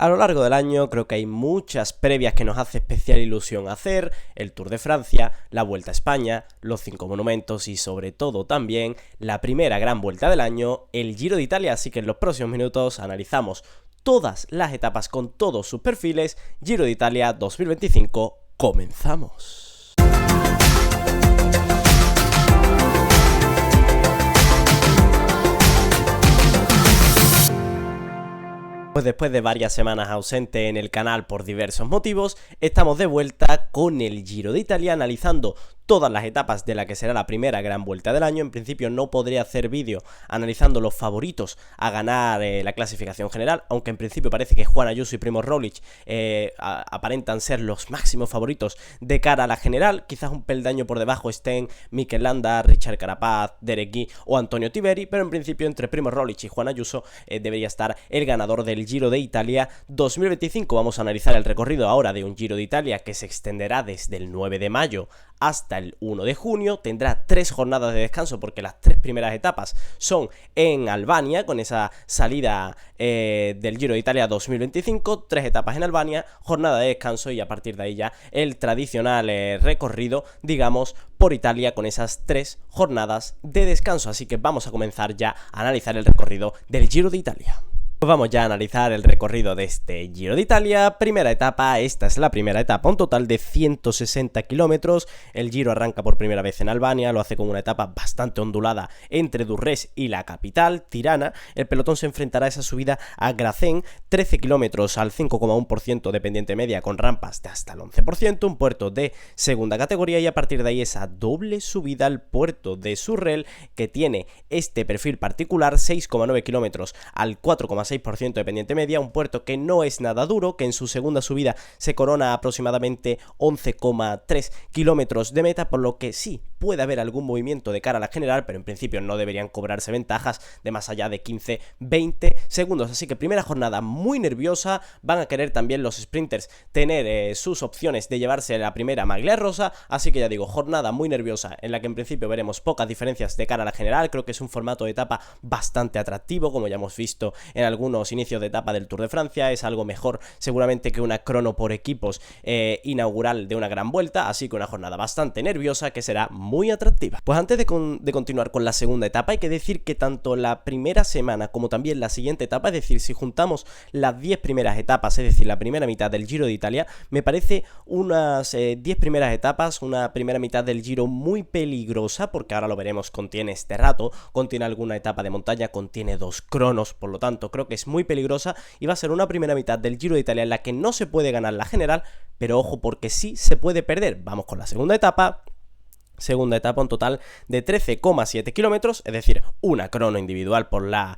A lo largo del año creo que hay muchas previas que nos hace especial ilusión hacer, el Tour de Francia, la Vuelta a España, los 5 monumentos y sobre todo también la primera gran vuelta del año, el Giro de Italia, así que en los próximos minutos analizamos todas las etapas con todos sus perfiles. Giro de Italia 2025, comenzamos. Pues después de varias semanas ausente en el canal por diversos motivos, estamos de vuelta con el Giro de Italia analizando todas las etapas de la que será la primera gran vuelta del año. En principio no podré hacer vídeo analizando los favoritos a ganar la clasificación general, aunque en principio parece que Juan Ayuso y Primož Roglič aparentan ser los máximos favoritos de cara a la general. Quizás un peldaño por debajo estén Mikel Landa, Richard Carapaz, Derek Guy o Antonio Tiberi, pero en principio entre Primož Roglič y Juan Ayuso debería estar el ganador del Giro de Italia 2025. Vamos a analizar el recorrido ahora de un Giro de Italia que se extenderá desde el 9 de mayo hasta el 1 de junio, tendrá 3 jornadas de descanso porque las 3 primeras etapas son en Albania, con esa salida del Giro de Italia 2025, 3 etapas en Albania, jornada de descanso y a partir de ahí ya el tradicional recorrido, digamos, por Italia con esas 3 jornadas de descanso. Así que vamos a comenzar ya a analizar el recorrido del Giro de Italia. Pues vamos ya a analizar el recorrido de este Giro de Italia. Primera etapa, esta es la primera etapa, un total de 160 kilómetros. El Giro arranca por primera vez en Albania, lo hace con una etapa bastante ondulada entre Durrës y la capital, Tirana. El pelotón se enfrentará a esa subida a Gracen, 13 kilómetros al 5,1% de pendiente media con rampas de hasta el 11%, un puerto de segunda categoría y a partir de ahí esa doble subida al puerto de Surrel que tiene este perfil particular, 6,9 kilómetros al 4,6% de pendiente media, un puerto que no es nada duro, que en su segunda subida se corona aproximadamente 11,3 kilómetros de meta, por lo que sí puede haber algún movimiento de cara a la general, pero en principio no deberían cobrarse ventajas de más allá de 15-20 segundos, así que primera jornada muy nerviosa. Van a querer también los sprinters tener sus opciones de llevarse la primera maglia rosa, así que ya digo, jornada muy nerviosa en la que en principio veremos pocas diferencias de cara a la general. Creo que es un formato de etapa bastante atractivo, como ya hemos visto en algunos inicios de etapa del Tour de Francia. Es algo mejor seguramente que una crono por equipos inaugural de una gran vuelta, así que una jornada bastante nerviosa que será muy atractiva. Pues antes de continuar con la segunda etapa, hay que decir que tanto la primera semana como también la siguiente etapa, es decir, si juntamos las 10 primeras etapas, es decir, la primera mitad del Giro de Italia, me parece unas 10 primeras etapas, una primera mitad del Giro muy peligrosa, porque ahora lo veremos, contiene este rato, contiene alguna etapa de montaña, contiene 2 cronos, por lo tanto creo que es muy peligrosa y va a ser una primera mitad del Giro de Italia en la que no se puede ganar la general, pero ojo porque sí se puede perder. Vamos con la segunda etapa. Segunda etapa, un total de 13,7 kilómetros, es decir, una crono individual por la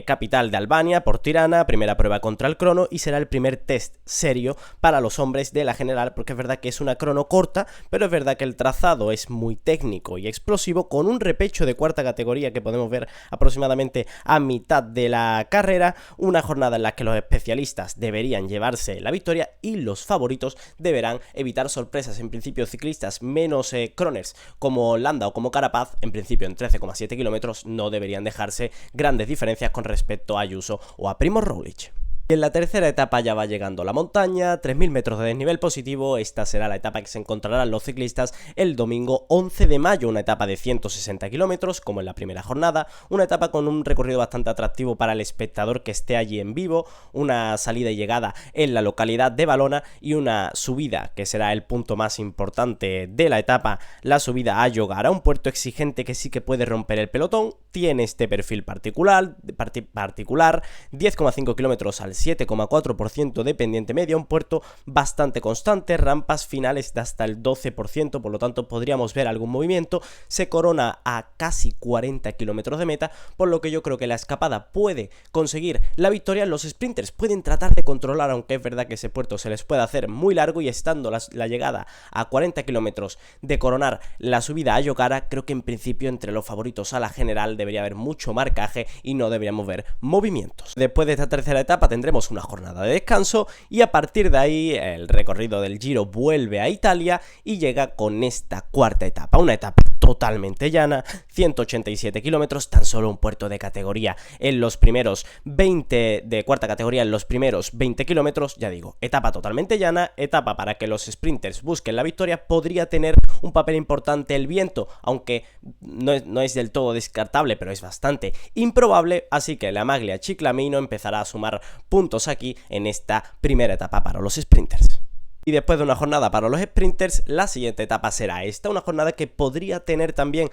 capital de Albania, por Tirana, primera prueba contra el crono y será el primer test serio para los hombres de la general, porque es verdad que es una crono corta, pero es verdad que el trazado es muy técnico y explosivo, con un repecho de cuarta categoría que podemos ver aproximadamente a mitad de la carrera, una jornada en la que los especialistas deberían llevarse la victoria y los favoritos deberán evitar sorpresas. En principio, ciclistas menos croners como Landa o como Carapaz, en principio en 13,7 kilómetros, no deberían dejarse grandes diferencias con respecto a Ayuso o a Primož Roglič. En la tercera etapa ya va llegando la montaña, 3.000 metros de desnivel positivo. Esta será la etapa que se encontrarán los ciclistas el domingo 11 de mayo, una etapa de 160 kilómetros como en la primera jornada, una etapa con un recorrido bastante atractivo para el espectador que esté allí en vivo, una salida y llegada en la localidad de Valona y una subida que será el punto más importante de la etapa, la subida a Llogara, un puerto exigente que sí que puede romper el pelotón, tiene este perfil particular 10,5 kilómetros al 7,4% de pendiente media, un puerto bastante constante, rampas finales de hasta el 12%, por lo tanto podríamos ver algún movimiento. Se corona a casi 40 kilómetros de meta, por lo que yo creo que la escapada puede conseguir la victoria. Los sprinters pueden tratar de controlar, aunque es verdad que ese puerto se les puede hacer muy largo y estando la llegada a 40 kilómetros de coronar la subida a Llogara, creo que en principio entre los favoritos a la general debería haber mucho marcaje y no deberíamos ver movimientos. Después de esta tercera etapa tendremos tendremos una jornada de descanso y a partir de ahí el recorrido del Giro vuelve a Italia y llega con esta cuarta etapa, una etapa totalmente llana, 187 kilómetros, tan solo un puerto de categoría en los primeros 20, de cuarta categoría en los primeros 20 kilómetros, ya digo, etapa totalmente llana, etapa para que los sprinters busquen la victoria. Podría tener un papel importante el viento, aunque no es del todo descartable, pero es bastante improbable, así que la Maglia Ciclamino empezará a sumar puntos aquí en esta primera etapa para los sprinters. Y después de una jornada para los sprinters, la siguiente etapa será esta, una jornada que podría tener también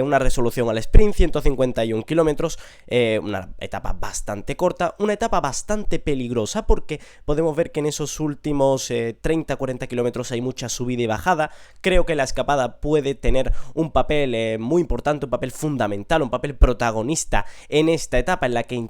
una resolución al sprint, 151 kilómetros, una etapa bastante corta, una etapa bastante peligrosa porque podemos ver que en esos últimos 30-40 kilómetros hay mucha subida y bajada. Creo que la escapada puede tener un papel muy importante, un papel fundamental, un papel protagonista en esta etapa en la que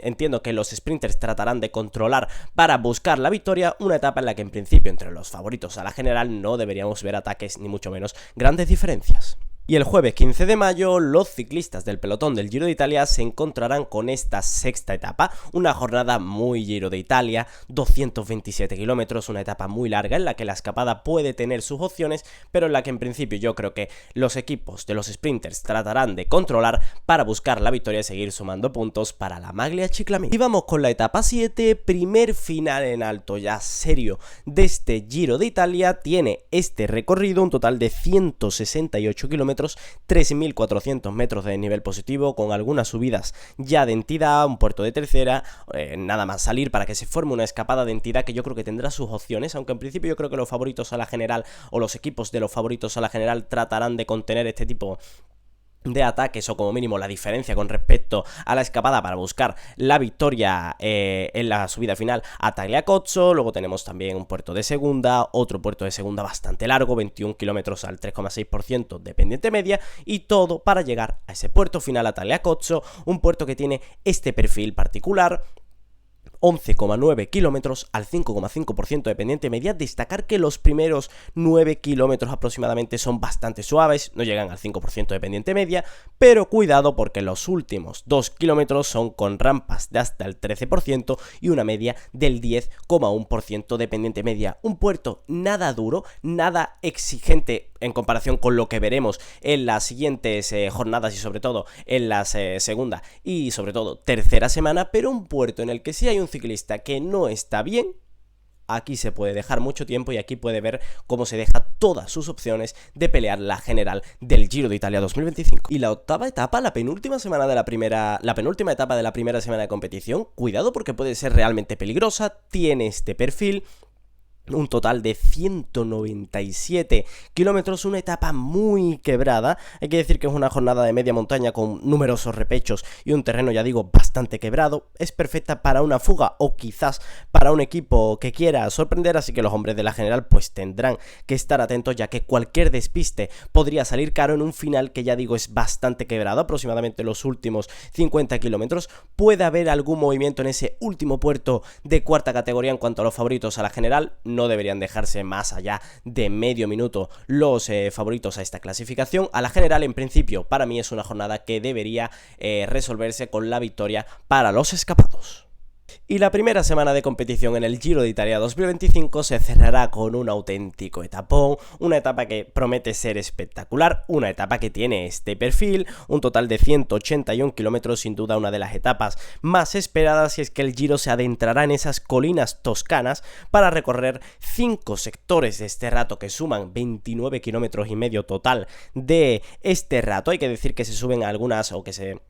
entiendo que los sprinters tratarán de controlar para buscar la victoria, una etapa en la que en principio entre los favoritos a la general no deberíamos ver ataques ni mucho menos grandes diferencias. Y el jueves 15 de mayo, los ciclistas del pelotón del Giro de Italia se encontrarán con esta sexta etapa, una jornada muy Giro de Italia, 227 kilómetros, una etapa muy larga en la que la escapada puede tener sus opciones, pero en la que en principio yo creo que los equipos de los sprinters tratarán de controlar para buscar la victoria y seguir sumando puntos para la Maglia Ciclamino. Y vamos con la etapa 7, primer final en alto ya serio de este Giro de Italia, tiene este recorrido, un total de 168 kilómetros, 3.400 metros de nivel positivo, con algunas subidas ya de entidad, un puerto de tercera, nada más salir para que se forme una escapada de entidad que yo creo que tendrá sus opciones, aunque en principio yo creo que los favoritos a la general o los equipos de los favoritos a la general tratarán de contener este tipo de ataques o como mínimo la diferencia con respecto a la escapada para buscar la victoria en la subida final a Tagliacozzo. Luego tenemos también un puerto de segunda, otro puerto de segunda bastante largo, 21 kilómetros al 3,6% de pendiente media, y todo para llegar a ese puerto final a Tagliacozzo, un puerto que tiene este perfil particular, 11,9 kilómetros al 5,5% de pendiente media. Destacar que los primeros 9 kilómetros aproximadamente son bastante suaves, no llegan al 5% de pendiente media, pero cuidado porque los últimos 2 kilómetros son con rampas de hasta el 13% y una media del 10,1% de pendiente media. Un puerto nada duro, nada exigente en comparación con lo que veremos en las siguientes jornadas y sobre todo en la segunda y sobre todo tercera semana, pero un puerto en el que si hay un ciclista que no está bien, aquí se puede dejar mucho tiempo y aquí puede ver cómo se deja todas sus opciones de pelear la general del Giro de Italia 2025. Y la octava etapa, la penúltima etapa de la primera semana de competición, cuidado porque puede ser realmente peligrosa, tiene este perfil. Un total de 197 kilómetros, una etapa muy quebrada. Hay que decir que es una jornada de media montaña con numerosos repechos y un terreno, ya digo, bastante quebrado. Es perfecta para una fuga o quizás para un equipo que quiera sorprender, así que los hombres de la general pues tendrán que estar atentos, ya que cualquier despiste podría salir caro en un final que ya digo es bastante quebrado, aproximadamente los últimos 50 kilómetros. Puede haber algún movimiento en ese último puerto de cuarta categoría en cuanto a los favoritos a la general. No deberían dejarse más allá de medio minuto los favoritos a esta clasificación. A la general, en principio, para mí es una jornada que debería resolverse con la victoria para los escapados. Y la primera semana de competición en el Giro de Italia 2025 se cerrará con un auténtico etapón, una etapa que promete ser espectacular, una etapa que tiene este perfil, un total de 181 kilómetros, sin duda una de las etapas más esperadas, y es que el Giro se adentrará en esas colinas toscanas para recorrer 5 sectores de este rato que suman 29 kilómetros y medio total de este rato. Hay que decir que se suben algunas o que se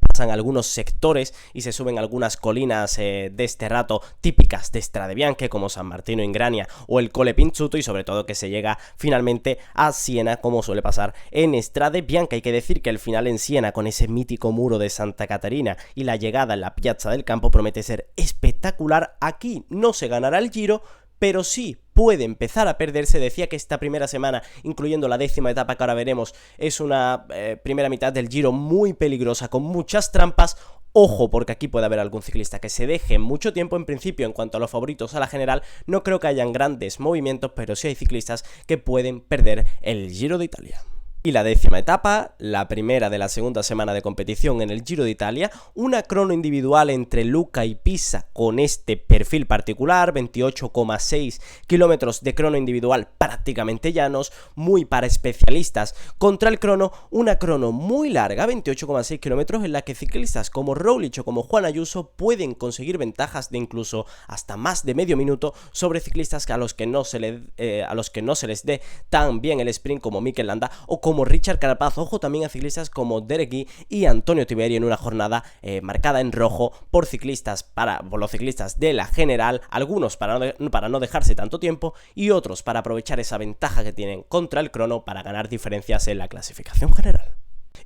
pasan algunos sectores y se suben algunas colinas de este rato típicas de Strade Bianche como San Martino in Grania o el Colle Pinzuto, y sobre todo que se llega finalmente a Siena como suele pasar en Strade Bianche. Hay que decir que el final en Siena con ese mítico muro de Santa Caterina y la llegada en la Piazza del Campo promete ser espectacular. Aquí no se ganará el Giro, pero sí puede empezar a perderse. Decía que esta primera semana, incluyendo la 10ª etapa que ahora veremos, es una primera mitad del Giro muy peligrosa, con muchas trampas. Ojo, porque aquí puede haber algún ciclista que se deje mucho tiempo. En principio, en cuanto a los favoritos a la general, no creo que hayan grandes movimientos, pero sí hay ciclistas que pueden perder el Giro de Italia. Y la 10ª etapa, la primera de la segunda semana de competición en el Giro de Italia, una crono individual entre Lucca y Pisa con este perfil particular, 28,6 kilómetros de crono individual prácticamente llanos, muy para especialistas. Contra el crono, una crono muy larga, 28,6 kilómetros, en la que ciclistas como Roglic o como Juan Ayuso pueden conseguir ventajas de incluso hasta más de medio minuto sobre ciclistas a los que no se les dé tan bien el sprint como Mikel Landa o como Richard Carapaz. Ojo también a ciclistas como Derek Guy y Antonio Tiberi en una jornada marcada en rojo por los ciclistas de la general, algunos para no dejarse tanto tiempo y otros para aprovechar esa ventaja que tienen contra el crono para ganar diferencias en la clasificación general.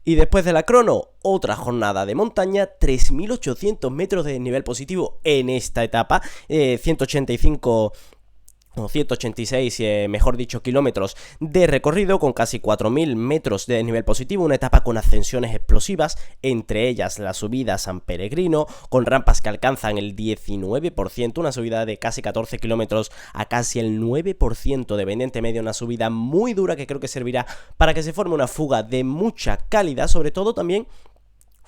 Y después de la crono, otra jornada de montaña, 3.800 metros de nivel positivo en esta etapa, 186, mejor dicho, kilómetros de recorrido con casi 4.000 metros de nivel positivo, una etapa con ascensiones explosivas, entre ellas la subida a San Peregrino, con rampas que alcanzan el 19%, una subida de casi 14 kilómetros a casi el 9% de pendiente media, una subida muy dura que creo que servirá para que se forme una fuga de mucha calidad, sobre todo también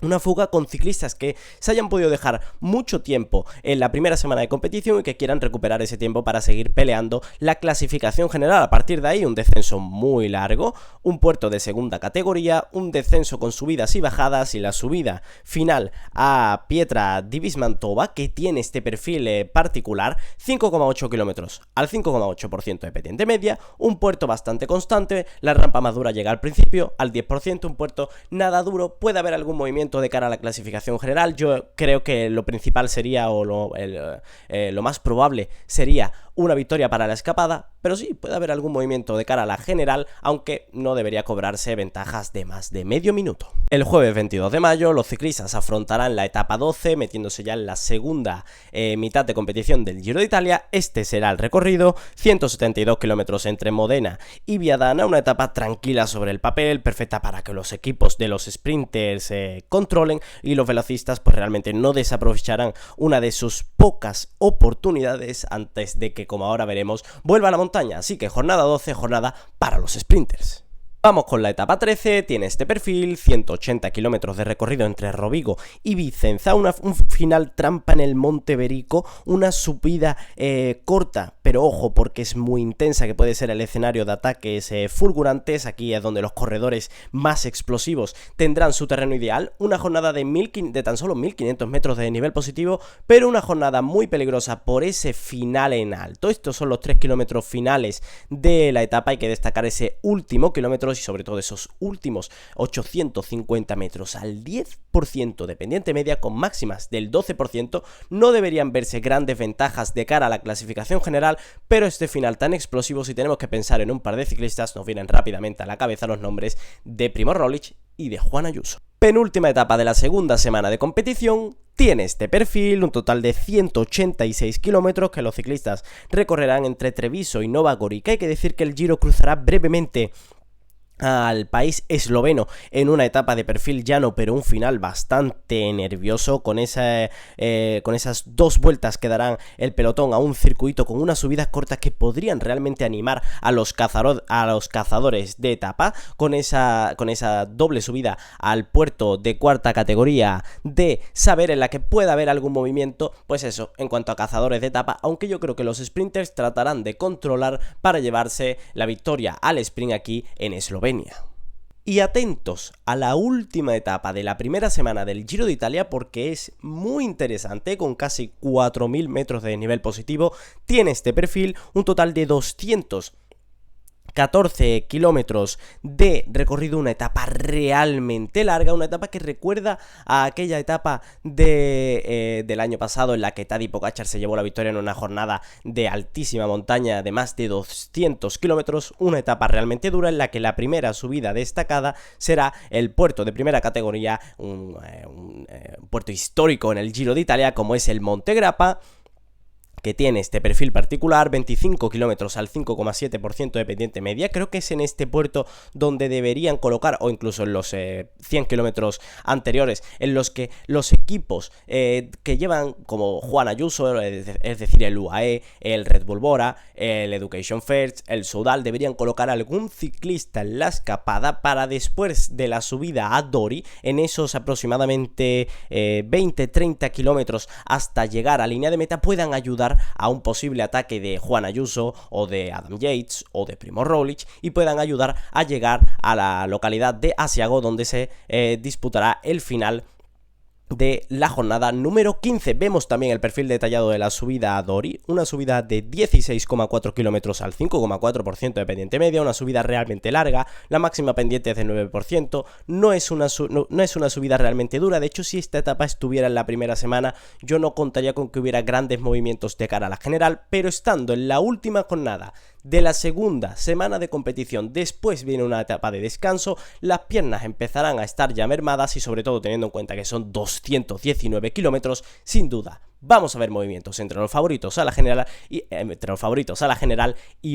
una fuga con ciclistas que se hayan podido dejar mucho tiempo en la primera semana de competición y que quieran recuperar ese tiempo para seguir peleando la clasificación general. A partir de ahí, un descenso muy largo, un puerto de segunda categoría, un descenso con subidas y bajadas y la subida final a Pietra di Vismantova, que tiene este perfil particular, 5,8 kilómetros al 5,8% de pendiente media, un puerto bastante constante, la rampa más dura llega al principio, al 10%, un puerto nada duro, puede haber algún movimiento de cara a la clasificación general. Yo creo que lo principal sería, o lo más probable sería una victoria para la escapada, pero sí, puede haber algún movimiento de cara a la general, aunque no debería cobrarse ventajas de más de medio minuto. El jueves 22 de mayo, los ciclistas afrontarán la etapa 12, metiéndose ya en la segunda mitad de competición del Giro de Italia. Este será el recorrido, 172 kilómetros entre Modena y Viadana, una etapa tranquila sobre el papel, perfecta para que los equipos de los sprinters controlen y los velocistas pues realmente no desaprovecharán una de sus pocas oportunidades antes de que, como ahora veremos, vuelva a la montaña. Así que jornada 12, jornada para los sprinters. Vamos con la etapa 13, tiene este perfil, 180 kilómetros de recorrido entre Rovigo y Vicenza, un final trampa en el Monte Berico, una subida corta, pero ojo porque es muy intensa, que puede ser el escenario de ataques fulgurantes. Aquí es donde los corredores más explosivos tendrán su terreno ideal, una jornada de tan solo 1.500 metros de nivel positivo, pero una jornada muy peligrosa por ese final en alto. Estos son los 3 kilómetros finales de la etapa, hay que destacar ese último kilómetro y sobre todo esos últimos 850 metros al 10% de pendiente media con máximas del 12%. No deberían verse grandes ventajas de cara a la clasificación general, pero este final tan explosivo, si tenemos que pensar en un par de ciclistas, nos vienen rápidamente a la cabeza los nombres de Primož Roglic y de Juan Ayuso. Penúltima etapa de la segunda semana de competición, tiene este perfil, un total de 186 kilómetros que los ciclistas recorrerán entre Treviso y Nova Gorica. Hay que decir que el Giro cruzará brevemente al país esloveno en una etapa de perfil llano, pero un final bastante nervioso con esas dos vueltas que darán el pelotón a un circuito con unas subidas cortas que podrían realmente animar a los cazadores de etapa, con esa doble subida al puerto de cuarta categoría de Saber, en la que pueda haber algún movimiento, pues eso, en cuanto a cazadores de etapa, aunque yo creo que los sprinters tratarán de controlar para llevarse la victoria al sprint aquí en Eslovenia. Y atentos a la última etapa de la primera semana del Giro de Italia porque es muy interesante, con casi 4.000 metros de nivel positivo. Tiene este perfil, un total de 214 kilómetros de recorrido, una etapa realmente larga, una etapa que recuerda a aquella etapa del año pasado en la que Tadej Pogačar se llevó la victoria en una jornada de altísima montaña de más de 200 kilómetros, una etapa realmente dura en la que la primera subida destacada será el puerto de primera categoría, un puerto histórico en el Giro de Italia como es el Monte Grappa, que tiene este perfil particular, 25 kilómetros al 5,7% de pendiente media. Creo que es en este puerto donde deberían colocar, o incluso en los 100 kilómetros anteriores, en los que los equipos que llevan, como Juan Ayuso, es decir, el UAE, el Red Bull Bora, el Education First, el Soudal, deberían colocar algún ciclista en la escapada para después de la subida a Dori, en esos aproximadamente 20-30 kilómetros hasta llegar a línea de meta, puedan ayudar a un posible ataque de Juan Ayuso o de Adam Yates o de Primož Roglič y puedan ayudar a llegar a la localidad de Asiago, donde se disputará el final de la jornada número 15. Vemos también el perfil detallado de la subida a Dori, una subida de 16,4 kilómetros al 5,4% de pendiente media, una subida realmente larga, la máxima pendiente es de 9%, no es una subida realmente dura. De hecho, si esta etapa estuviera en la primera semana, yo no contaría con que hubiera grandes movimientos de cara a la general, pero estando en la última jornada de la segunda semana de competición, después viene una etapa de descanso, las piernas empezarán a estar ya mermadas y sobre todo teniendo en cuenta que son 219 kilómetros, sin duda vamos a ver movimientos entre los favoritos a la general y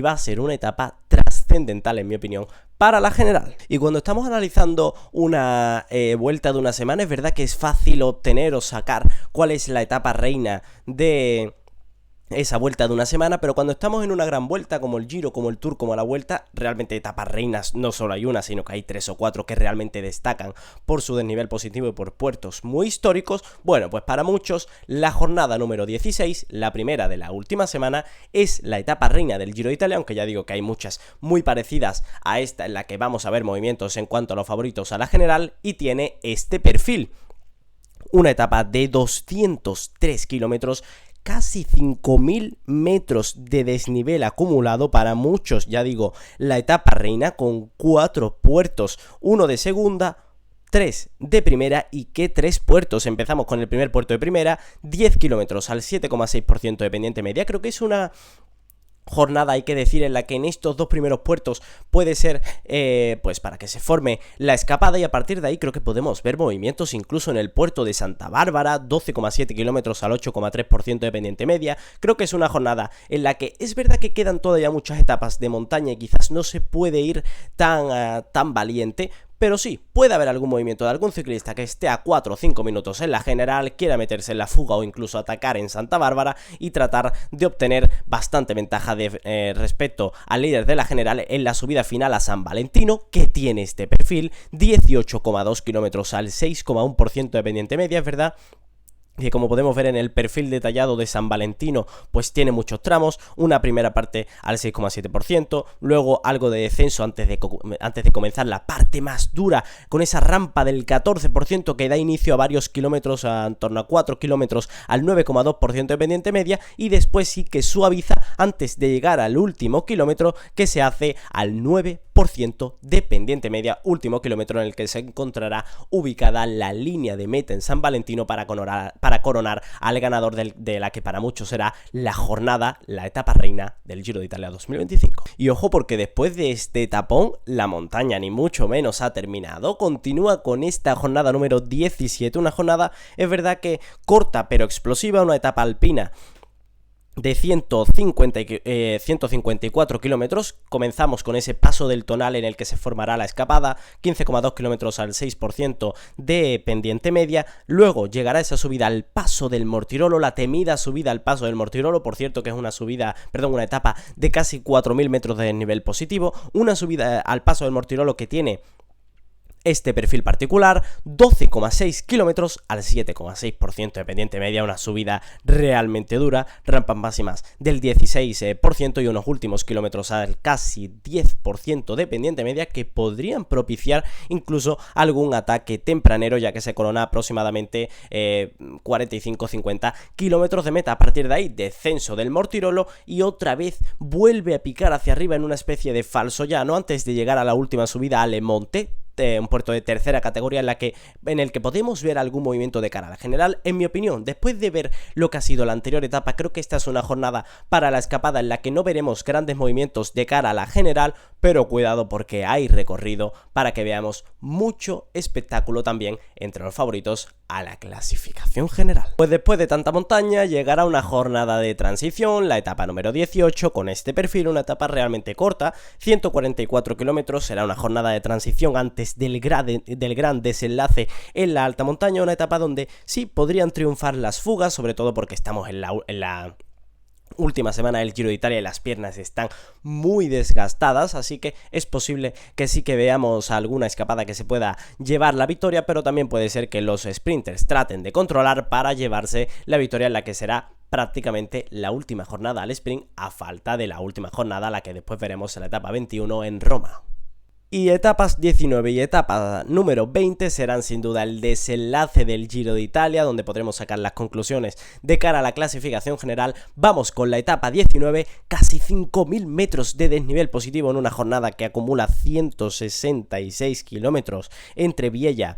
va a ser una etapa trascendental, en mi opinión, para la general. Y cuando estamos analizando una vuelta de una semana, es verdad que es fácil obtener o sacar cuál es la etapa reina de esa vuelta de una semana, pero cuando estamos en una gran vuelta como el Giro, como el Tour, como la Vuelta, realmente etapas reinas no solo hay una, sino que hay 3 o 4 que realmente destacan por su desnivel positivo y por puertos muy históricos. Bueno, pues para muchos la jornada número 16, la primera de la última semana, es la etapa reina del Giro de Italia, aunque ya digo que hay muchas muy parecidas a esta en la que vamos a ver movimientos en cuanto a los favoritos a la general, y tiene este perfil. Una etapa de 203 kilómetros, casi 5.000 metros de desnivel acumulado, para muchos, ya digo, la etapa reina, con 4 puertos, 1 de segunda, 3 de primera. ¿Y qué 3 puertos? Empezamos con el primer puerto de primera, 10 kilómetros al 7,6% de pendiente media. Creo que es una jornada, hay que decir, en la que en estos dos primeros puertos puede ser pues para que se forme la escapada, y a partir de ahí creo que podemos ver movimientos incluso en el puerto de Santa Bárbara, 12,7 kilómetros al 8,3% de pendiente media. Creo que es una jornada en la que es verdad que quedan todavía muchas etapas de montaña y quizás no se puede ir tan valiente, pero sí, puede haber algún movimiento de algún ciclista que esté a 4 o 5 minutos en la general, quiera meterse en la fuga o incluso atacar en Santa Bárbara y tratar de obtener bastante ventaja respecto al líder de la general en la subida final a San Valentino, que tiene este perfil, 18,2 kilómetros al 6,1% de pendiente media. Es verdad que, como podemos ver en el perfil detallado de San Valentino, pues tiene muchos tramos, una primera parte al 6,7%, luego algo de descenso antes de comenzar la parte más dura, con esa rampa del 14% que da inicio a varios kilómetros, en torno a 4 kilómetros, al 9,2% de pendiente media, y después sí que suaviza antes de llegar al último kilómetro, que se hace al 9% de pendiente media, último kilómetro en el que se encontrará ubicada la línea de meta en San Valentino para coronar al ganador de la que para muchos será la jornada, la etapa reina del Giro de Italia 2025. Y ojo, porque después de este etapón, la montaña ni mucho menos ha terminado. Continúa con esta jornada número 17, una jornada, es verdad que corta pero explosiva, una etapa alpina de 154 kilómetros. Comenzamos con ese paso del Tonal en el que se formará la escapada, 15,2 kilómetros al 6% de pendiente media. Luego llegará esa subida al paso del Mortirolo, la temida subida al paso del Mortirolo, por cierto que es una etapa de casi 4.000 metros de desnivel positivo, una subida al paso del Mortirolo que tiene este perfil particular, 12,6 kilómetros al 7,6% de pendiente media, una subida realmente dura, rampas máximas del 16% y unos últimos kilómetros al casi 10% de pendiente media, que podrían propiciar incluso algún ataque tempranero, ya que se corona aproximadamente 45-50 kilómetros de meta. A partir de ahí, descenso del Mortirolo y otra vez vuelve a picar hacia arriba en una especie de falso llano antes de llegar a la última subida a Le Monte, un puerto de tercera categoría en el que podemos ver algún movimiento de cara a la general. En mi opinión, después de ver lo que ha sido la anterior etapa, creo que esta es una jornada para la escapada en la que no veremos grandes movimientos de cara a la general, pero cuidado porque hay recorrido para que veamos mucho espectáculo también entre los favoritos a la clasificación general. Pues después de tanta montaña llegará una jornada de transición, la etapa número 18, con este perfil, una etapa realmente corta, 144 kilómetros, será una jornada de transición antes del gran desenlace en la alta montaña, una etapa donde sí podrían triunfar las fugas, sobre todo porque estamos en la última semana del Giro de Italia y las piernas están muy desgastadas, así que es posible que sí que veamos alguna escapada que se pueda llevar la victoria, pero también puede ser que los sprinters traten de controlar para llevarse la victoria en la que será prácticamente la última jornada al sprint, a falta de la última jornada, la que después veremos en la etapa 21 en Roma. Y etapas 19 y etapa número 20 serán sin duda el desenlace del Giro de Italia, donde podremos sacar las conclusiones de cara a la clasificación general. Vamos con la etapa 19, casi 5.000 metros de desnivel positivo en una jornada que acumula 166 kilómetros entre Biella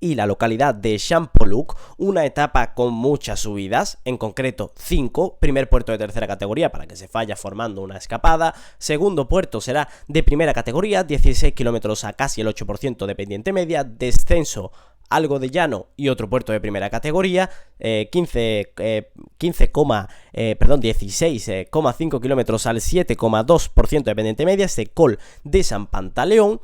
y la localidad de Champoluc, una etapa con muchas subidas, en concreto 5, primer puerto de tercera categoría para que se vaya formando una escapada, segundo puerto será de primera categoría, 16 kilómetros a casi el 8% de pendiente media, descenso algo de llano y otro puerto de primera categoría, 16,5 kilómetros al 7,2% de pendiente media, Col de San Pantaleón.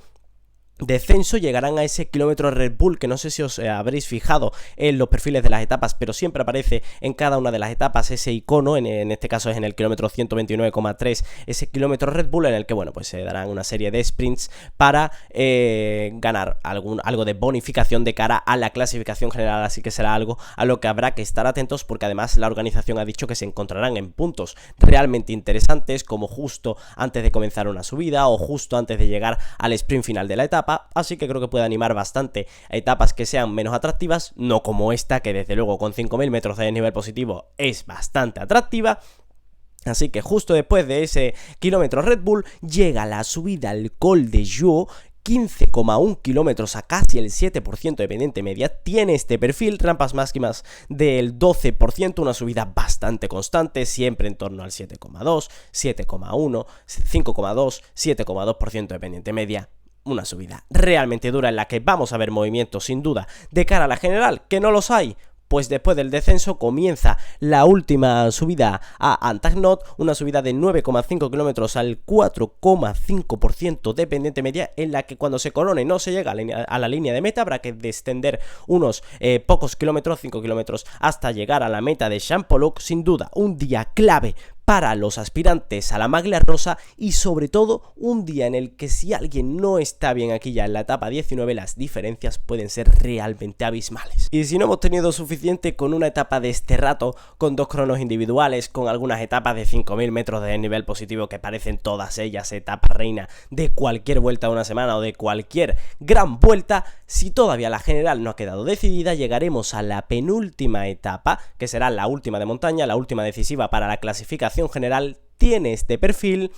Descenso, llegarán a ese kilómetro Red Bull, que no sé si os habréis fijado en los perfiles de las etapas, pero siempre aparece en cada una de las etapas ese icono, en este caso es en el kilómetro 129,3, ese kilómetro Red Bull en el que, bueno, pues se darán una serie de sprints para ganar algo de bonificación de cara a la clasificación general, así que será algo a lo que habrá que estar atentos, porque además la organización ha dicho que se encontrarán en puntos realmente interesantes, como justo antes de comenzar una subida o justo antes de llegar al sprint final de la etapa. Así que creo que puede animar bastante a etapas que sean menos atractivas, no como esta, que desde luego con 5.000 metros de desnivel positivo es bastante atractiva. Así que justo después de ese kilómetro Red Bull llega la subida al Col de Joux, 15,1 kilómetros a casi el 7% de pendiente media, tiene este perfil, rampas máximas del 12%, una subida bastante constante, siempre en torno al 7,2, 7,1, 5,2, 7,2% de pendiente media. Una subida realmente dura en la que vamos a ver movimientos sin duda de cara a la general, que no los hay. Pues después del descenso comienza la última subida a Antagnot, una subida de 9,5 kilómetros al 4,5% de pendiente media, en la que cuando se corone no se llega a la línea de meta, habrá que descender unos pocos kilómetros, 5 kilómetros, hasta llegar a la meta de Champoluc. Sin duda un día clave para los aspirantes a la maglia rosa, y sobre todo un día en el que si alguien no está bien aquí ya en la etapa 19, las diferencias pueden ser realmente abismales. Y si no hemos tenido suficiente con una etapa de este rato, con dos cronos individuales, con algunas etapas de 5.000 metros de nivel positivo que parecen todas ellas etapa reina de cualquier vuelta de una semana o de cualquier gran vuelta, si todavía la general no ha quedado decidida, llegaremos a la penúltima etapa, que será la última de montaña, la última decisiva para la clasificación general. Tiene este perfil,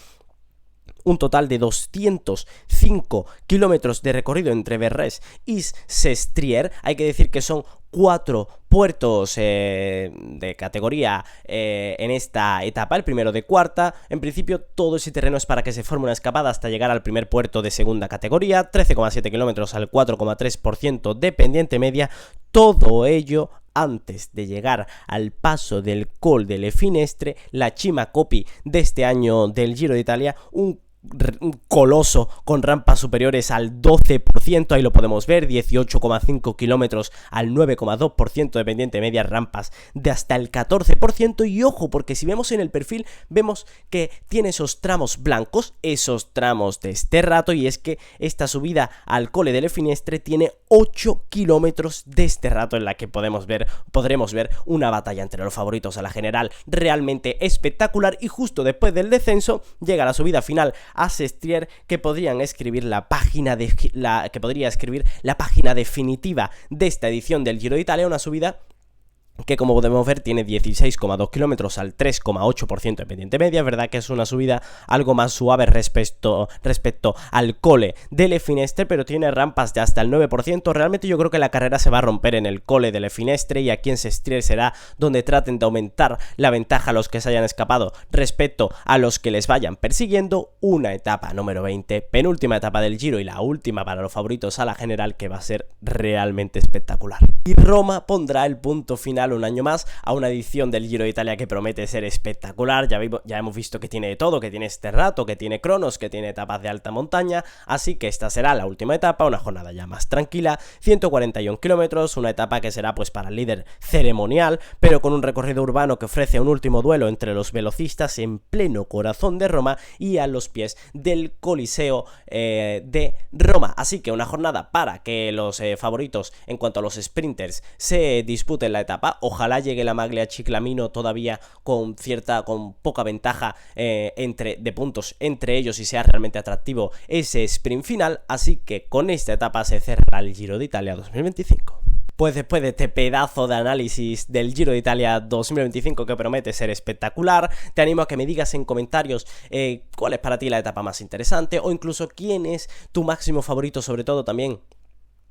un total de 205 kilómetros de recorrido entre Verres y Sestriere. Hay que decir que son 4 puertos de categoría en esta etapa, el primero de cuarta. En principio todo ese terreno es para que se forme una escapada hasta llegar al primer puerto de segunda categoría, 13,7 kilómetros al 4,3% de pendiente media, todo ello antes de llegar al paso del Col de Le Finestre, la cima copy de este año del Giro de Italia, un coloso con rampas superiores al 12%, ahí lo podemos ver, 18,5 kilómetros al 9,2% de pendiente media, rampas de hasta el 14%, y ojo, porque si vemos en el perfil, vemos que tiene esos tramos blancos, esos tramos de este rato, y es que esta subida al Cole delle Finestre tiene 8 kilómetros de este rato, en la que podremos ver una batalla entre los favoritos a la general realmente espectacular, y justo después del descenso llega la subida final a Sestriere, que podría escribir la página definitiva de esta edición del Giro de Italia, una subida que como podemos ver tiene 16,2 kilómetros al 3,8% de pendiente media. Es verdad que es una subida algo más suave respecto al cole de Le Finestre, pero tiene rampas de hasta el 9%. Realmente yo creo que la carrera se va a romper en el cole de Le Finestre, y aquí en Sestriere será donde traten de aumentar la ventaja a los que se hayan escapado respecto a los que les vayan persiguiendo. Una etapa número 20, penúltima etapa del Giro y la última para los favoritos a la general, que va a ser realmente espectacular. Y Roma pondrá el punto final un año más a una edición del Giro de Italia que promete ser espectacular. Ya hemos visto que tiene de todo, que tiene Sterrato, que tiene cronos, que tiene etapas de alta montaña, así que esta será la última etapa, una jornada ya más tranquila, 141 kilómetros, una etapa que será pues para el líder ceremonial, pero con un recorrido urbano que ofrece un último duelo entre los velocistas en pleno corazón de Roma y a los pies del Coliseo de Roma. Así que una jornada para que los favoritos en cuanto a los sprinters se disputen la etapa. Ojalá llegue la Maglia Ciclamino todavía con poca ventaja de puntos entre ellos y sea realmente atractivo ese sprint final. Así que con esta etapa se cerrará el Giro de Italia 2025. Pues después de este pedazo de análisis del Giro de Italia 2025 que promete ser espectacular, te animo a que me digas en comentarios cuál es para ti la etapa más interesante, o incluso quién es tu máximo favorito, sobre todo también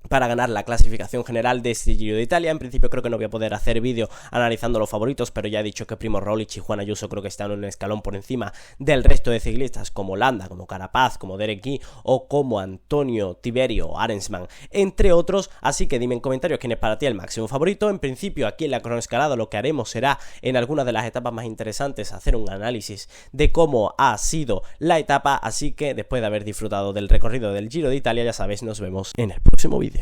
para ganar la clasificación general de este Giro de Italia. En principio creo que no voy a poder hacer vídeo analizando los favoritos, pero ya he dicho que Primož Roglič y Juan Ayuso creo que están en un escalón por encima del resto de ciclistas, como Landa, como Carapaz, como Derek Key o como Antonio Tiberio o Arensman, entre otros. Así que dime en comentarios quién es para ti el máximo favorito. En principio aquí en la cronoescalada lo que haremos será en algunas de las etapas más interesantes hacer un análisis de cómo ha sido la etapa. Así que después de haber disfrutado del recorrido del Giro de Italia, ya sabéis, nos vemos en el próximo vídeo.